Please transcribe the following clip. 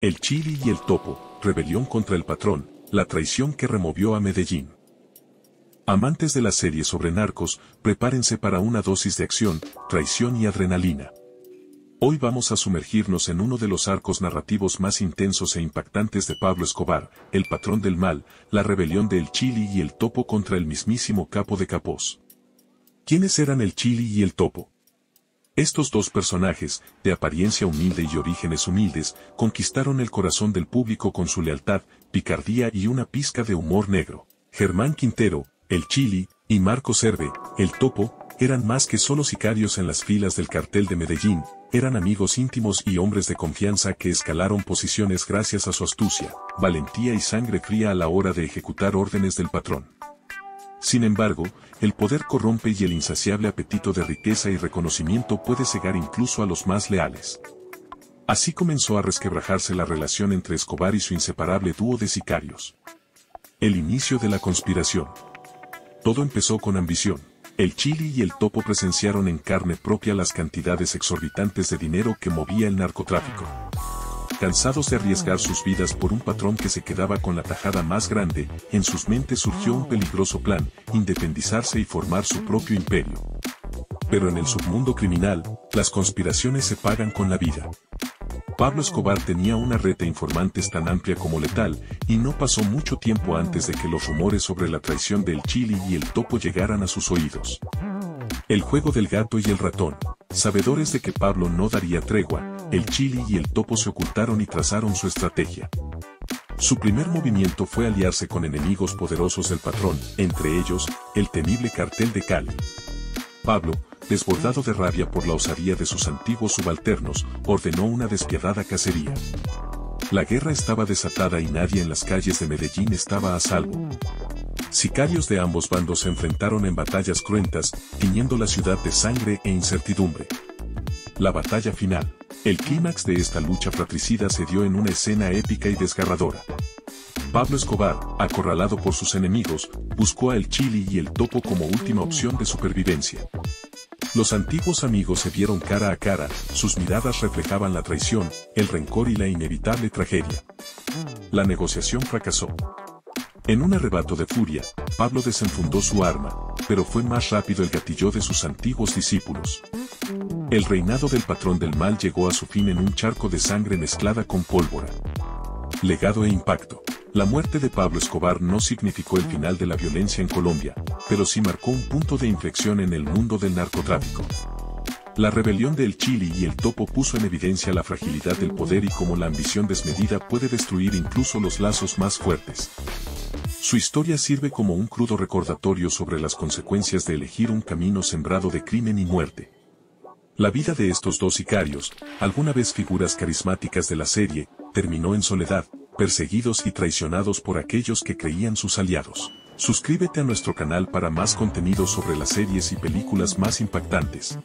El Chili y el Topo, rebelión contra el patrón, la traición que removió a Medellín. Amantes de la serie sobre narcos, prepárense para una dosis de acción, traición y adrenalina. Hoy vamos a sumergirnos en uno de los arcos narrativos más intensos e impactantes de Pablo Escobar, el patrón del mal, la rebelión de El Chili y el Topo contra el mismísimo capo de capos. ¿Quiénes eran El Chili y el Topo? Estos dos personajes, de apariencia humilde y orígenes humildes, conquistaron el corazón del público con su lealtad, picardía y una pizca de humor negro. Germán Quintero, El Chili, y Marco Serve, el Topo, eran más que solo sicarios en las filas del cartel de Medellín, eran amigos íntimos y hombres de confianza que escalaron posiciones gracias a su astucia, valentía y sangre fría a la hora de ejecutar órdenes del patrón. Sin embargo, el poder corrompe y el insaciable apetito de riqueza y reconocimiento puede cegar incluso a los más leales. Así comenzó a resquebrajarse la relación entre Escobar y su inseparable dúo de sicarios. El inicio de la conspiración. Todo empezó con ambición. El Chili y el Topo presenciaron en carne propia las cantidades exorbitantes de dinero que movía el narcotráfico. Cansados de arriesgar sus vidas por un patrón que se quedaba con la tajada más grande, en sus mentes surgió un peligroso plan, independizarse y formar su propio imperio. Pero en el submundo criminal, las conspiraciones se pagan con la vida. Pablo Escobar tenía una red de informantes tan amplia como letal, y no pasó mucho tiempo antes de que los rumores sobre la traición del Chili y el Topo llegaran a sus oídos. El juego del gato y el ratón. Sabedores de que Pablo no daría tregua, el Chili y el Topo se ocultaron y trazaron su estrategia. Su primer movimiento fue aliarse con enemigos poderosos del patrón, entre ellos, el temible cartel de Cali. Pablo, desbordado de rabia por la osadía de sus antiguos subalternos, ordenó una despiadada cacería. La guerra estaba desatada y nadie en las calles de Medellín estaba a salvo. Sicarios de ambos bandos se enfrentaron en batallas cruentas, tiñendo la ciudad de sangre e incertidumbre. La batalla final. El clímax de esta lucha fratricida se dio en una escena épica y desgarradora. Pablo Escobar, acorralado por sus enemigos, buscó a El Chili y el Topo como última opción de supervivencia. Los antiguos amigos se vieron cara a cara, sus miradas reflejaban la traición, el rencor y la inevitable tragedia. La negociación fracasó. En un arrebato de furia, Pablo desenfundó su arma, pero fue más rápido el gatillo de sus antiguos discípulos. El reinado del patrón del mal llegó a su fin en un charco de sangre mezclada con pólvora. Legado e impacto. La muerte de Pablo Escobar no significó el final de la violencia en Colombia, pero sí marcó un punto de inflexión en el mundo del narcotráfico. La rebelión de El Chili y el Topo puso en evidencia la fragilidad del poder y cómo la ambición desmedida puede destruir incluso los lazos más fuertes. Su historia sirve como un crudo recordatorio sobre las consecuencias de elegir un camino sembrado de crimen y muerte. La vida de estos dos sicarios, alguna vez figuras carismáticas de la serie, terminó en soledad, perseguidos y traicionados por aquellos que creían sus aliados. Suscríbete a nuestro canal para más contenido sobre las series y películas más impactantes.